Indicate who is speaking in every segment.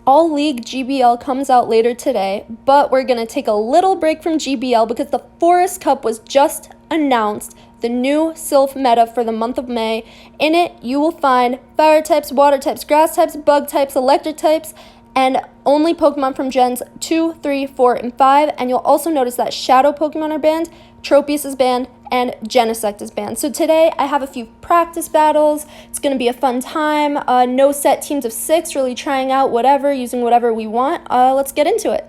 Speaker 1: All League GBL comes out later today, but we're going to take a little break from GBL because the Forest Cup was just announced, the new silph meta for the month of May. In it, you will find fire types, water types, grass types, bug types, electric types, and only Pokemon from Gens 2, 3, 4, and 5. And you'll also notice that Shadow Pokemon are banned, Tropius is banned, and Genesect is banned. So today I have a few practice battles. It's going to be a fun time. No set teams of 6, really trying out whatever, using whatever we want. Let's get into it.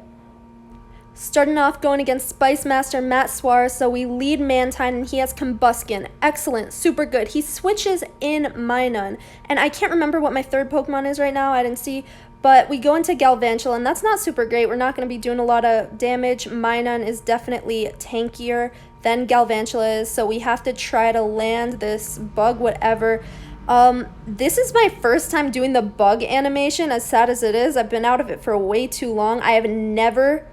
Speaker 1: Starting off going against Spice Master Matt Suarez, so we lead Mantine and he has Combuskin. Excellent, super good. He switches in Minun, and I can't remember what my third Pokemon is right now, I didn't see, but we go into Galvantula, and that's not super great. We're not going to be doing a lot of damage. Minun is definitely tankier than Galvantula is, so we have to try to land this bug, whatever. This is my first time doing the bug animation, as sad as it is. I've been out of it for way too long. I have never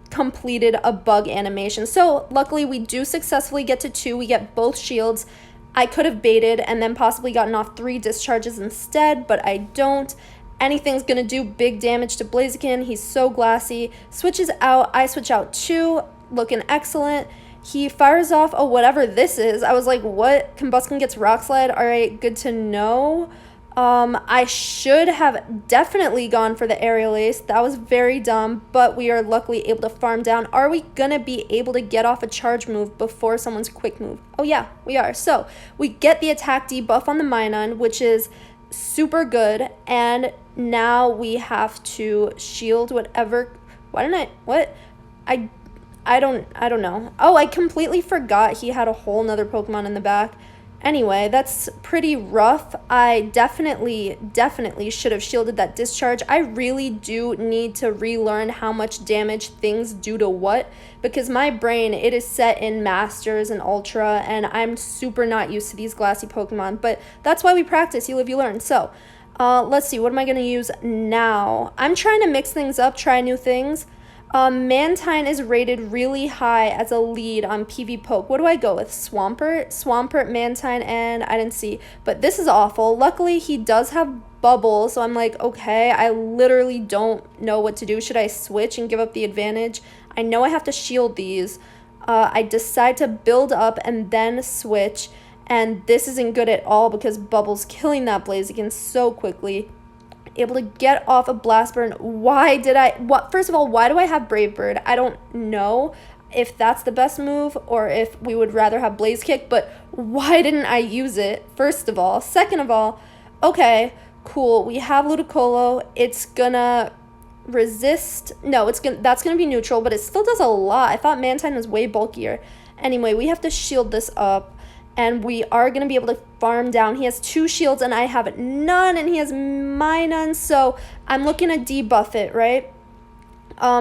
Speaker 1: completed a bug animation. So luckily we do successfully get to 2. We get both shields. I could have baited and then possibly gotten off 3 discharges instead, but I don't. Anything's gonna do big damage to Blaziken. He's so glassy. Switches out. I switch out 2. Looking excellent. He fires off whatever this is. I was like, what? Combuskin gets Rock Slide. All right, good to know. I should have definitely gone for the Aerial Ace. That was very dumb, but we are luckily able to farm down. Are we gonna be able to get off a charge move before someone's quick move? Oh yeah, we are. So we get the attack debuff on the Minun, which is super good, and now we have to shield whatever. Why didn't I? What? I don't know. Oh, I completely forgot he had a whole nother Pokemon in the back. Anyway, that's pretty rough. I definitely should have shielded that discharge. I really do need to relearn how much damage things do to what, because my brain, it is set in Masters and Ultra, and I'm super not used to these glassy Pokemon, but that's why we practice. You live, you learn. So, let's see, what am I going to use now? I'm trying to mix things up, try new things. Mantine is rated really high as a lead on PV Poke. What do I go with? Swampert, Mantine, and I didn't see. But this is awful. Luckily, he does have Bubble, so I'm like, okay, I literally don't know what to do. Should I switch and give up the advantage? I know I have to shield these. I decide to build up and then switch, and this isn't good at all because Bubble's killing that Blaziken so quickly. Able to get off a Blast Burn. First of all, why do I have Brave Bird? I don't know if that's the best move or if we would rather have Blaze Kick, but why didn't I use it, first of all? Second of all, okay, cool, we have Ludicolo. It's gonna resist. No, that's gonna be neutral, but it still does a lot. I thought Mantine was way bulkier. Anyway, we have to shield this up, and we are going to be able to farm down. He has 2 shields, and I have none, and he has Minun, so I'm looking to debuff it, right?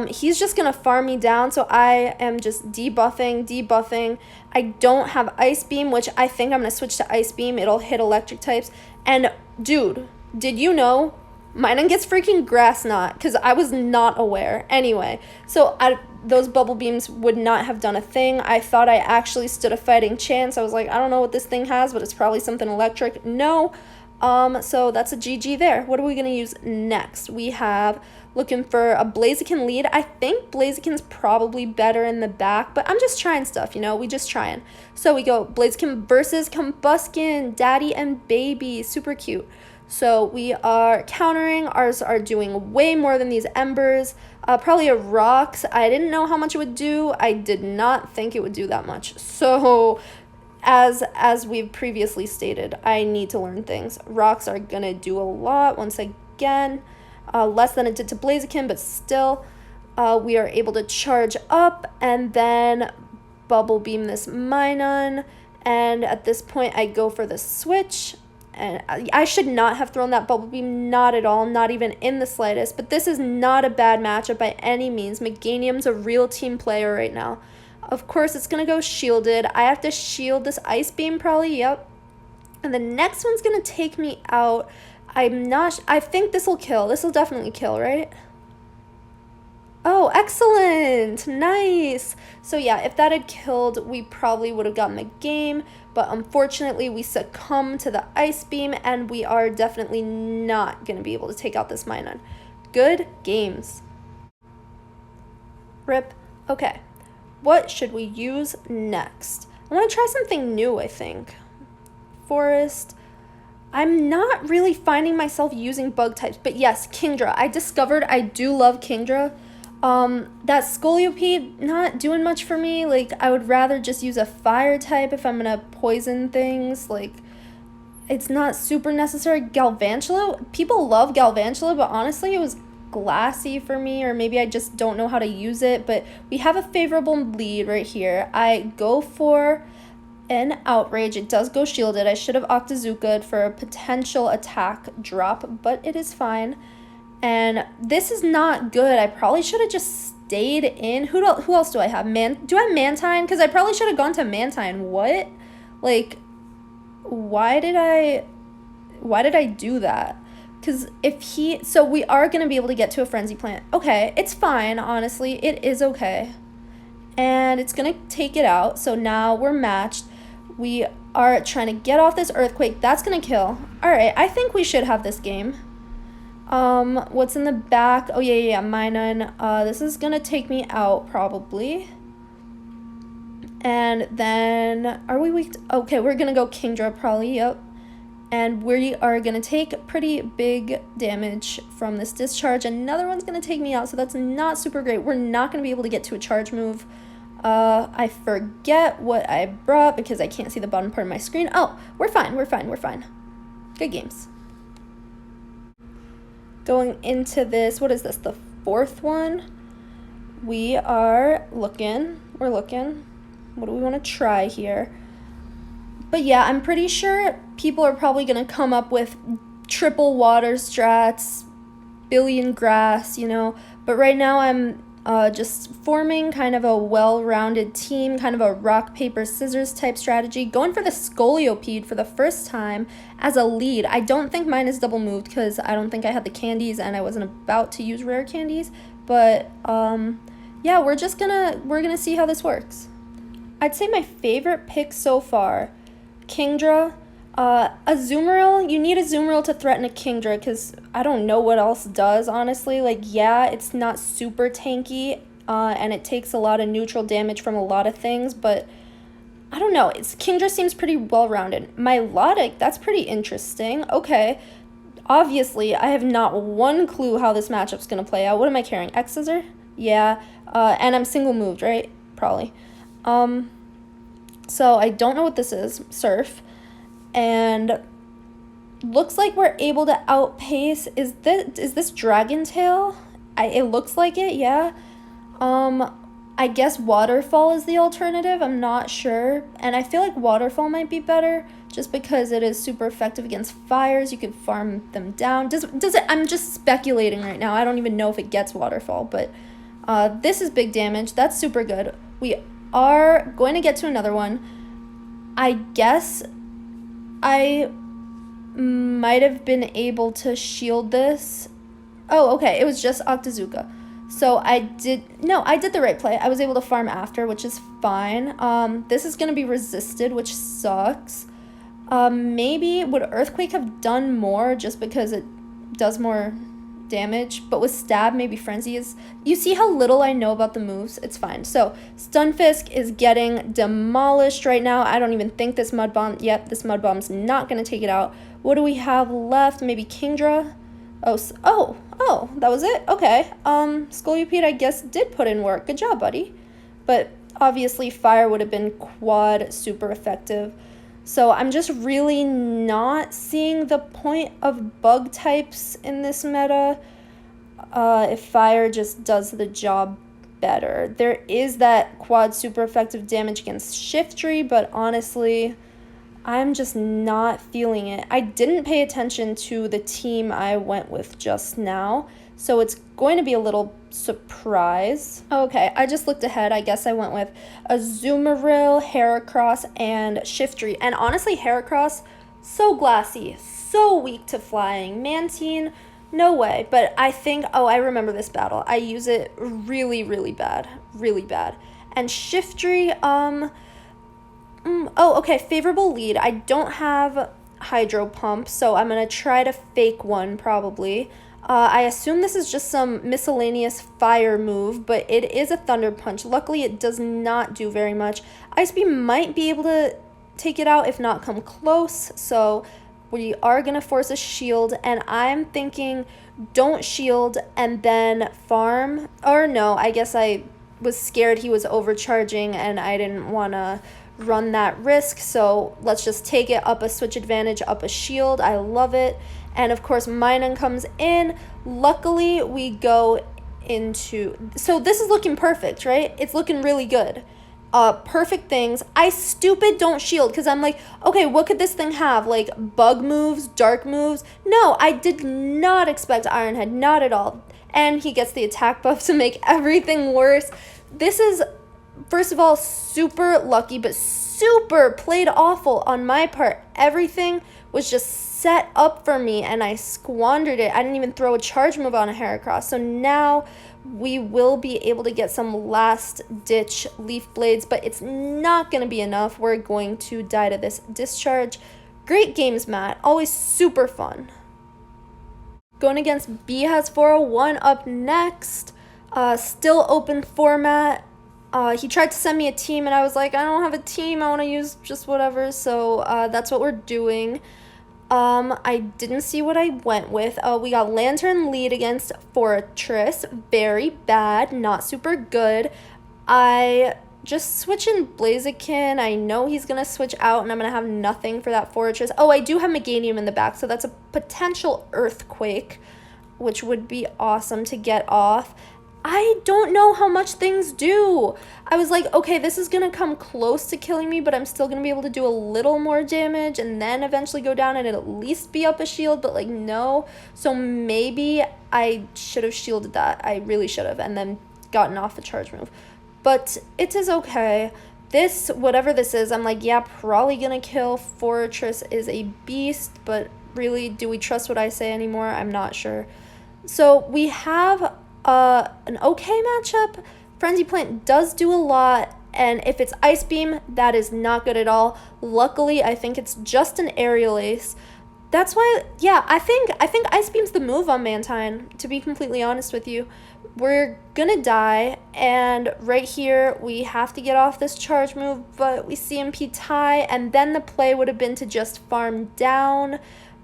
Speaker 1: He's just going to farm me down, so I am just debuffing. I don't have Ice Beam, which I think I'm going to switch to Ice Beam. It'll hit electric types. And, dude, did you know Minun gets freaking Grass Knot? Because I was not aware. Anyway, so those Bubble Beams would not have done a thing. I thought I actually stood a fighting chance. I was like, I don't know what this thing has, but it's probably something electric. No. So that's a GG there. What are we going to use next? We have looking for a Blaziken lead. I think Blaziken's probably better in the back, but I'm just trying stuff, you know? We just trying. So we go Blaziken versus Combuskin, daddy and baby. Super cute. So we are countering. Ours are doing way more than these Embers. Probably a Rocks. I didn't know how much it would do. I did not think it would do that much. So as we've previously stated, I need to learn things. Rocks are going to do a lot once again. Less than it did to Blaziken, but still we are able to charge up and then Bubble Beam this Minun. And at this point, I go for the switch. And I should not have thrown that Bubble Beam, not at all, not even in the slightest. But this is not a bad matchup by any means. Meganium's a real team player right now. Of course, it's going to go shielded. I have to shield this Ice Beam probably, yep. And the next one's going to take me out. I think this will kill. This will definitely kill, right? Oh, excellent. Nice. So yeah, if that had killed, we probably would have gotten the game. But unfortunately, we succumb to the Ice Beam, and we are definitely not going to be able to take out this Minun. Good games. Rip. Okay. What should we use next? I want to try something new, I think. Forest. I'm not really finding myself using bug types, but yes, Kingdra. I discovered I do love Kingdra. That Scolipede, not doing much for me. Like, I would rather just use a fire type if I'm gonna poison things. Like, it's not super necessary. Galvantula, people love Galvantula, but honestly, it was glassy for me, or maybe I just don't know how to use it. But we have a favorable lead right here. I go for an Outrage. It does go shielded. I should have Octazooka'd for a potential attack drop, but it is fine. And this is not good. I probably should have just stayed in. Who else do I have? Do I have Mantine? Because I probably should have gone to Mantine. What? Like, why did I do that? Because so we are going to be able to get to a Frenzy Plant. Okay, it's fine, honestly. It is okay. And it's going to take it out. So now we're matched. We are trying to get off this Earthquake. That's going to kill. All right, I think we should have this game. What's in the back? Oh, yeah, Minun. This is going to take me out, probably. And then, are we weak? Okay, we're going to go Kingdra, probably, yep. And we are going to take pretty big damage from this discharge. Another one's going to take me out, so that's not super great. We're not going to be able to get to a charge move. I forget what I brought because I can't see the bottom part of my screen. Oh, we're fine. Good games. Going into this, what is this, the fourth one? We're looking. What do we want to try here? But yeah, I'm pretty sure people are probably going to come up with triple water strats, billion grass, you know. But right now I'm just forming kind of a well-rounded team, kind of a rock, paper, scissors type strategy. Going for the Scolipede for the first time as a lead. I don't think mine is double moved because I don't think I had the candies and I wasn't about to use rare candies. But yeah, we're gonna see how this works. I'd say my favorite pick so far, Kingdra. A Azumarill, you need a Azumarill to threaten a Kingdra because I don't know what else does, honestly. Like, yeah, it's not super tanky, and it takes a lot of neutral damage from a lot of things, but I don't know. Kingdra seems pretty well-rounded. Milotic, that's pretty interesting. Okay, obviously, I have not one clue how this matchup's going to play out. What am I carrying? X-Scissor? Yeah, and I'm single-moved, right? Probably. So I don't know what this is. Surf. And looks like we're able to outpace. Is this Dragon Tail? It looks like it, yeah. I guess Waterfall is the alternative. I'm not sure. And I feel like Waterfall might be better just because it is super effective against fires. You can farm them down. Does it? I'm just speculating right now. I don't even know if it gets Waterfall, but this is big damage. That's super good. We are going to get to another one. I guess I might have been able to shield this. Oh, okay. It was just Octazooka. So I did the right play. I was able to farm after, which is fine. This is going to be resisted, which sucks. Maybe would Earthquake have done more just because it does more damage, but with Stab, maybe Frenzy is... You see how little I know about the moves? It's fine. So Stunfisk is getting demolished right now. I don't even think this Mud Bomb... Yep, this Mud Bomb's not going to take it out. What do we have left? Maybe Kingdra? Oh, that was it? Okay. Scolipede, I guess, did put in work. Good job, buddy. But obviously, Fire would have been quad super effective. So I'm just really not seeing the point of bug types in this meta if Fire just does the job better. There is that quad super effective damage against Shiftry, but honestly, I'm just not feeling it. I didn't pay attention to the team I went with just now, so it's going to be a little surprise. Okay, I just looked ahead. I guess I went with Azumarill, Heracross, and Shiftry. And honestly, Heracross, so glassy, so weak to flying. Mantine, no way. But I think, I remember this battle. I use it really, really bad. Really bad. And Shiftry, okay, favorable lead. I don't have Hydro Pump, so I'm going to try to fake one, probably. I assume this is just some miscellaneous fire move, but it is a Thunder Punch. Luckily, it does not do very much. Ice Beam might be able to take it out, if not come close, so we are going to force a shield, and I'm thinking don't shield and then farm. Or no, I guess I was scared he was overcharging and I didn't want to run that risk, so let's just take it up a switch advantage, up a shield. I love it. And of course Minun comes in. Luckily we go into, so this is looking perfect, right? It's looking really good. Perfect things. I stupid don't shield because I'm like, okay, what could this thing have? Like bug moves, dark moves? No, I did not expect Iron Head, not at all. And he gets the attack buff to make everything worse. This is, first of all, super lucky, but super played awful on my part. Everything was just set up for me and I squandered it. I didn't even throw a charge move on a Heracross. So now we will be able to get some last ditch Leaf Blades, but it's not going to be enough. We're going to die to this discharge. Great games, Matt. Always super fun. Going against B has 401 up next. Still open format. He tried to send me a team and I was like, I don't have a team. I want to use just whatever. So that's what we're doing. I didn't see what I went with. We got Lantern lead against Fortress. Very bad. Not super good. I just switch in Blaziken. I know he's going to switch out and I'm going to have nothing for that Fortress. Oh, I do have Meganium in the back, so that's a potential Earthquake, which would be awesome to get off. I don't know how much things do. I was like, okay, this is going to come close to killing me, but I'm still going to be able to do a little more damage and then eventually go down and at least be up a shield, but like, no. So maybe I should have shielded that. I really should have, and then gotten off the charge move. But it is okay. This, whatever this is, I'm like, yeah, probably going to kill. Fortress is a beast, but really, do we trust what I say anymore? I'm not sure. So we have an okay matchup. Frenzy Plant does do a lot, and if it's Ice Beam, that is not good at all. Luckily, I think it's just an Aerial Ace. That's why, yeah, I think Ice Beam's the move on Mantine, to be completely honest with you. We're gonna die, and right here, we have to get off this charge move, but we CMP tie, and then the play would have been to just farm down.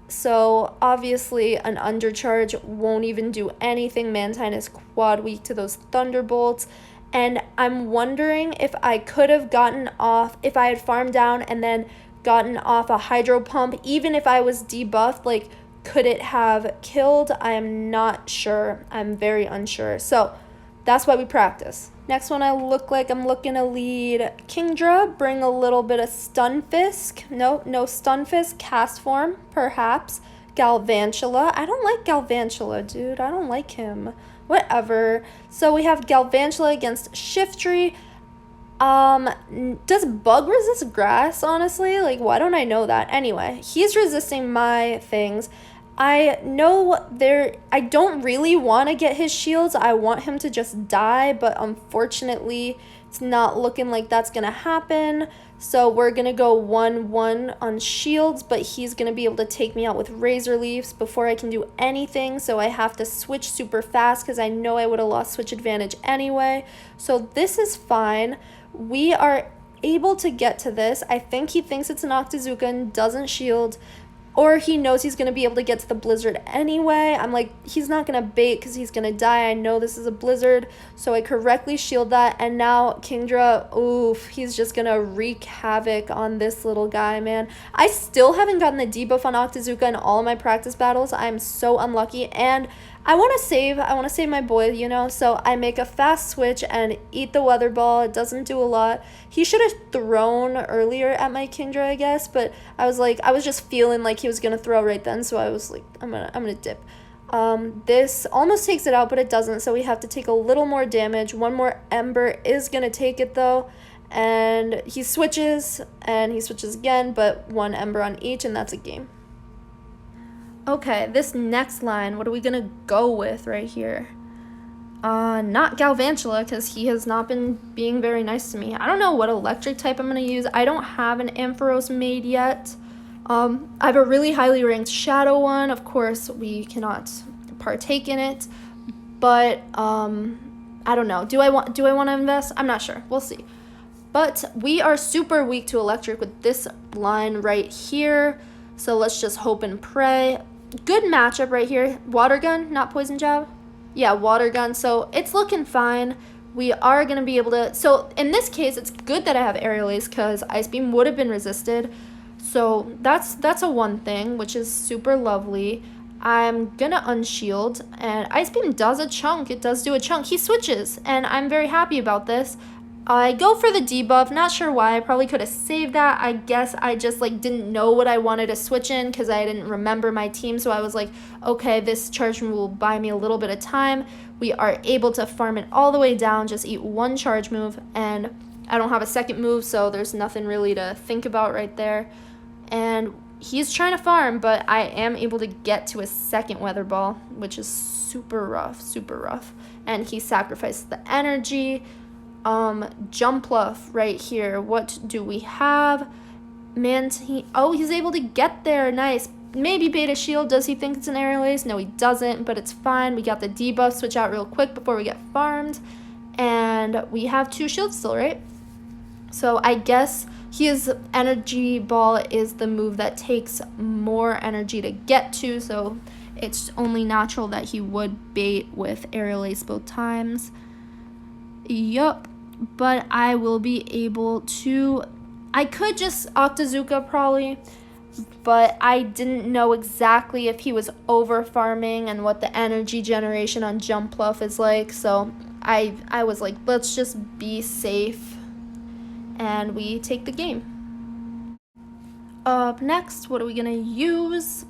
Speaker 1: So obviously an undercharge won't even do anything. Mantine is quad weak to those Thunderbolts. And I'm wondering if I could have gotten off, if I had farmed down and then gotten off a Hydro Pump, even if I was debuffed, like, could it have killed? I am not sure. I'm very unsure. So that's why we practice. Next one, I look like I'm looking to lead Kingdra, bring a little bit of Stunfisk. No Stunfisk, Cast Form, perhaps. Galvantula. I don't like Galvantula, dude. I don't like him. Whatever. So we have Galvantula against Shiftry. Does Bug resist grass, honestly? Like, why don't I know that? Anyway, he's resisting my things. I know I don't really want to get his shields. I want him to just die, but unfortunately, it's not looking like that's going to happen. So we're going to go 1-1 on shields, but he's going to be able to take me out with Razor Leafs before I can do anything. So I have to switch super fast because I know I would have lost switch advantage anyway. So this is fine. We are able to get to this. I think he thinks it's an Octazooka and doesn't shield. Or he knows he's going to be able to get to the Blizzard anyway. I'm like, he's not going to bait because he's going to die. I know this is a Blizzard. So I correctly shield that. And now Kingdra, oof, he's just going to wreak havoc on this little guy, man. I still haven't gotten the debuff on Octazooka in all of my practice battles. I'm so unlucky. And I want to save my boy, you know, so I make a fast switch and eat the Weather Ball. It doesn't do a lot. He should have thrown earlier at my Kingdra, I guess, but I was just feeling like he was going to throw right then, so I was like, I'm gonna dip. This almost takes it out, but it doesn't, so we have to take a little more damage. One more Ember is going to take it, though, and he switches, and he switches again, but one Ember on each, and that's a game. Okay, this next line, what are we going to go with right here? Not Galvantula, because he has not been being very nice to me. I don't know what electric type I'm going to use. I don't have an Ampharos made yet. I have a really highly ranked Shadow one. Of course, we cannot partake in it. But I don't know. Do I want to invest? I'm not sure. We'll see. But we are super weak to electric with this line right here. So let's just hope and pray. Good matchup right here. Water gun, not poison jab. Yeah, water gun. So it's looking fine. We are going to be able to... So in this case, it's good that I have aerial ace because ice beam would have been resisted. So that's a one thing, which is super lovely. I'm going to unshield. And ice beam does a chunk. It does do a chunk. He switches. And I'm very happy about this. I go for the debuff. Not sure why. I probably could have saved that. I guess I just didn't know what I wanted to switch in because I didn't remember my team. So I was like, okay, this charge move will buy me a little bit of time. We are able to farm it all the way down, just eat one charge move. And I don't have a second move, so there's nothing really to think about right there. And he's trying to farm, but I am able to get to a second weather ball, which is super rough, super rough. And he sacrificed the energy. Jumpluff right here. What do we have? He's able to get there. Nice. Maybe beta shield. Does he think it's an aerial ace? No, he doesn't, but it's fine. We got the debuff. Switch out real quick before we get farmed. And we have 2 shields still, right? So I guess his energy ball is the move that takes more energy to get to, so it's only natural that he would bait with aerial ace both times. Yup. But I will be able to... I could just Octazooka probably, but I didn't know exactly if he was over farming and what the energy generation on Jumpluff is like, so I was like, let's just be safe, and we take the game. Up next, what are we going to use?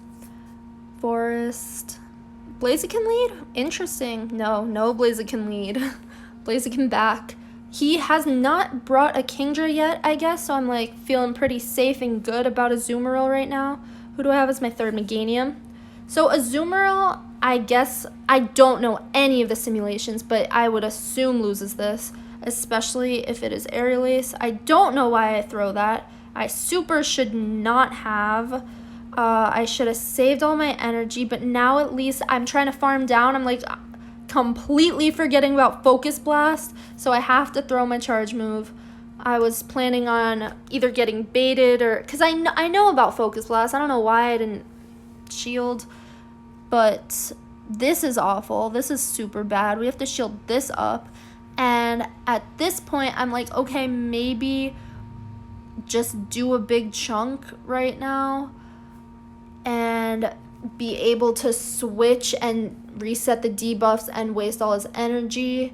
Speaker 1: Forest. Blaziken lead? Interesting. No Blaziken lead. Blaziken back. He has not brought a Kingdra yet, I guess, so I'm feeling pretty safe and good about Azumarill right now. Who do I have as my third Meganium? So Azumarill, I guess, I don't know any of the simulations, but I would assume loses this, especially if it is aerial ace. I don't know why I throw that. I super should not have. I should have saved all my energy, but now at least I'm trying to farm down. I'm completely forgetting about Focus Blast, so I have to throw my charge move. I was planning on either getting baited or... Because I know about Focus Blast. I don't know why I didn't shield, but this is awful. This is super bad. We have to shield this up, and at this point, I'm like, okay, maybe just do a big chunk right now and be able to switch and reset the debuffs and waste all his energy.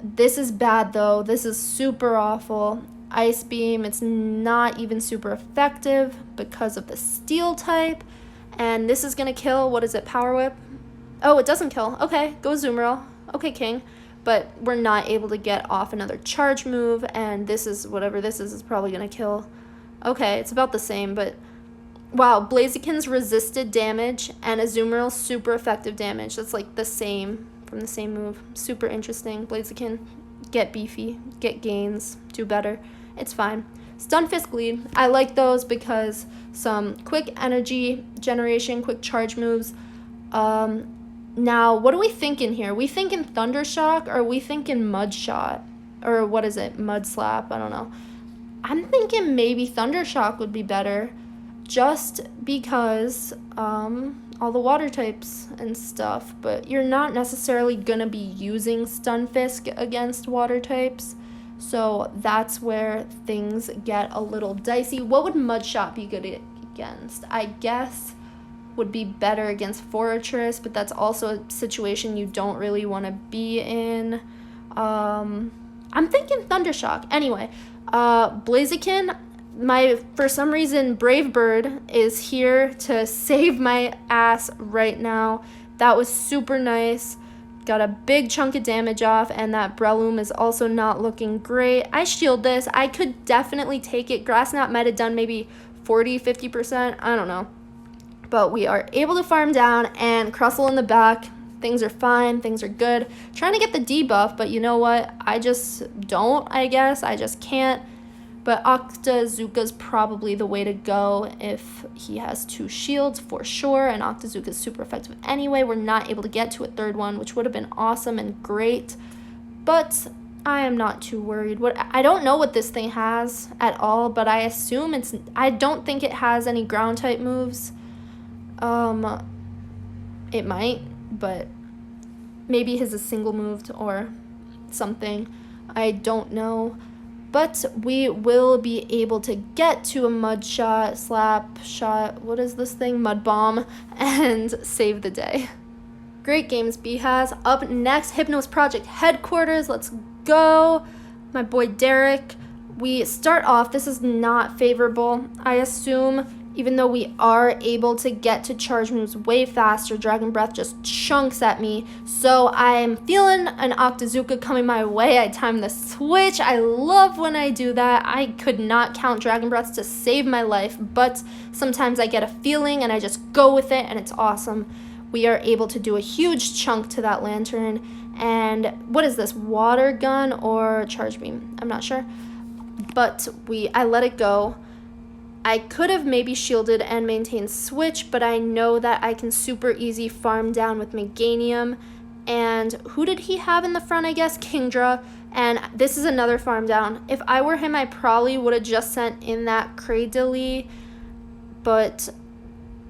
Speaker 1: This is bad though. This is super awful. Ice Beam, it's not even super effective because of the steel type. And this is gonna kill. What is it? Power Whip? Oh, it doesn't kill. Okay, go Azumarill. Okay, King. But we're not able to get off another charge move, and this is, whatever this is probably gonna kill. Okay, it's about the same, but wow, Blaziken's resisted damage and Azumarill's super effective damage. That's the same from the same move. Super interesting. Blaziken, get beefy, get gains, do better. It's fine. Stunfisk lead. I like those because some quick energy generation, quick charge moves. Now, what are we thinking here? We thinking Thunder Shock, or are we thinking Mud Shot? Or what is it? Mud Slap? I don't know. I'm thinking maybe Thunder Shock would be better, just because all the water types and stuff, but you're not necessarily gonna be using Stunfisk against water types, so that's where things get a little dicey. What would Mud Shot be good against? I guess would be better against Fortress, but that's also a situation you don't really want to be in. I'm thinking Thundershock. Anyway, Blaziken, for some reason, Brave Bird is here to save my ass right now. That was super nice. Got a big chunk of damage off, and that Breloom is also not looking great. I shield this. I could definitely take it. Grass Knot might have done maybe 40-50%. I don't know. But we are able to farm down, and Crustle in the back. Things are fine. Things are good. Trying to get the debuff, but you know what? I just don't, I guess. I just can't. but Octazooka's probably the way to go if he has 2 shields for sure, and Octazooka's super effective anyway. We're not able to get to a third one, which would have been awesome and great, but I am not too worried. I don't know what this thing has at all, but I assume I don't think it has any ground type moves. It might, but maybe his is single moved or something. I don't know. But we will be able to get to a mud shot, slap shot, what is this thing? Mud bomb, and save the day. Great games, B-Has. Up next, Hypnos Project Headquarters. Let's go. My boy Derek. We start off, this is not favorable. I assume, even though we are able to get to charge moves way faster, Dragon Breath just chunks at me. So I'm feeling an Octazooka coming my way. I time the switch. I love when I do that. I could not count Dragon Breaths to save my life, but sometimes I get a feeling and I just go with it, and it's awesome. We are able to do a huge chunk to that lantern. And what is this, water gun or charge beam? I'm not sure. But I let it go. I could have maybe shielded and maintained switch, but I know that I can super easy farm down with Meganium. And who did he have in the front, I guess? Kingdra. And this is another farm down. If I were him, I probably would have just sent in that Cradily,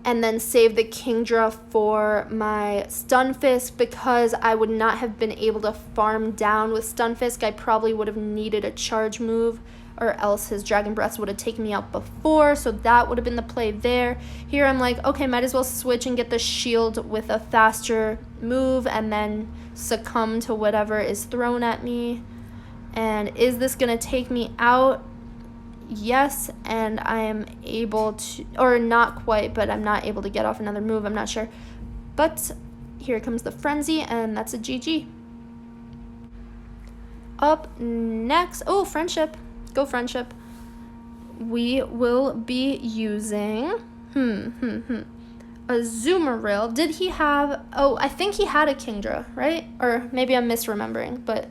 Speaker 1: and then save the Kingdra for my Stunfisk, because I would not have been able to farm down with Stunfisk. I probably would have needed a charge move, or else his Dragon Breaths would have taken me out before, so that would have been the play there. Here I'm like, okay, might as well switch and get the shield with a faster move and then succumb to whatever is thrown at me. And is this going to take me out? Yes, and I am able to, or not quite, but I'm not able to get off another move, I'm not sure. But here comes the Frenzy, and that's a GG. Up next, oh, Friendship. Go Friendship. We will be using a Zoomeril. Did he have, oh, I think he had a Kingdra, right? Or maybe I'm misremembering, but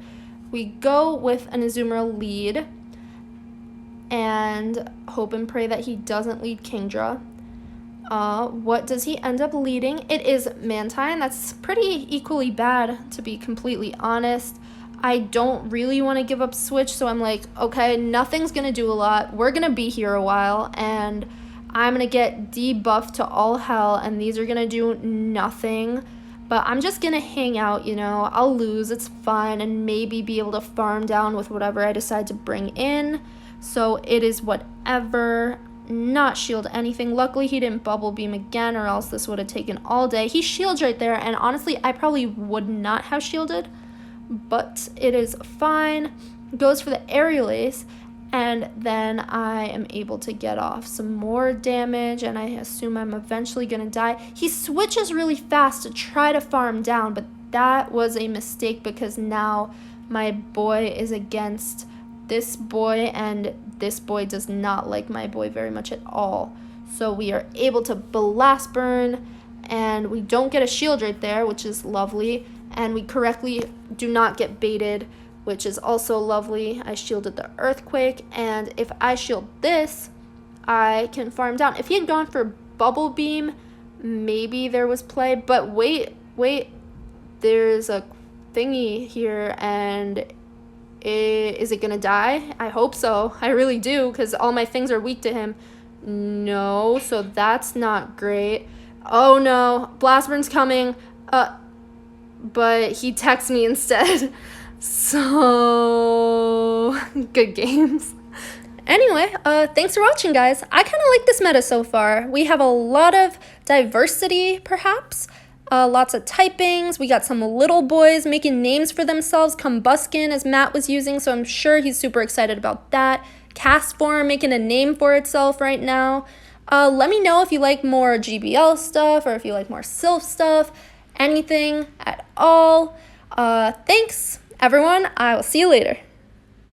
Speaker 1: we go with an Azumarill lead and hope and pray that he doesn't lead Kingdra. What does he end up leading? It is Mantine. That's pretty equally bad, to be completely honest. I don't really want to give up switch, so I'm like, okay, nothing's going to do a lot. We're going to be here a while, and I'm going to get debuffed to all hell, and these are going to do nothing. But I'm just going to hang out, you know. I'll lose, it's fine, and maybe be able to farm down with whatever I decide to bring in. So it is whatever. Not shield anything. Luckily, he didn't Bubble Beam again, or else this would have taken all day. He shields right there, and honestly, I probably would not have shielded. But it is fine. Goes for the Aerial Ace, and then I am able to get off some more damage, and I assume I'm eventually going to die. He switches really fast to try to farm down, but that was a mistake because now my boy is against this boy, and this boy does not like my boy very much at all. So we are able to Blast Burn, and we don't get a shield right there, which is lovely. And we correctly do not get baited, which is also lovely. I shielded the Earthquake, and if I shield this, I can farm down. If he had gone for Bubble Beam, maybe there was play, but wait, there's a thingy here, and is it gonna die? I hope so. I really do, because all my things are weak to him. No, so that's not great. Oh no, Blast Burn's coming. But he texts me instead. So, good games. Anyway, thanks for watching, guys. I kind of like this meta so far. We have a lot of diversity, perhaps. Lots of typings. We got some little boys making names for themselves. Combuskin, as Matt was using, so I'm sure he's super excited about that. Castform making a name for itself right now. Let me know if you like more GBL stuff or if you like more silph stuff. Anything at all. Thanks, everyone. I will see you later.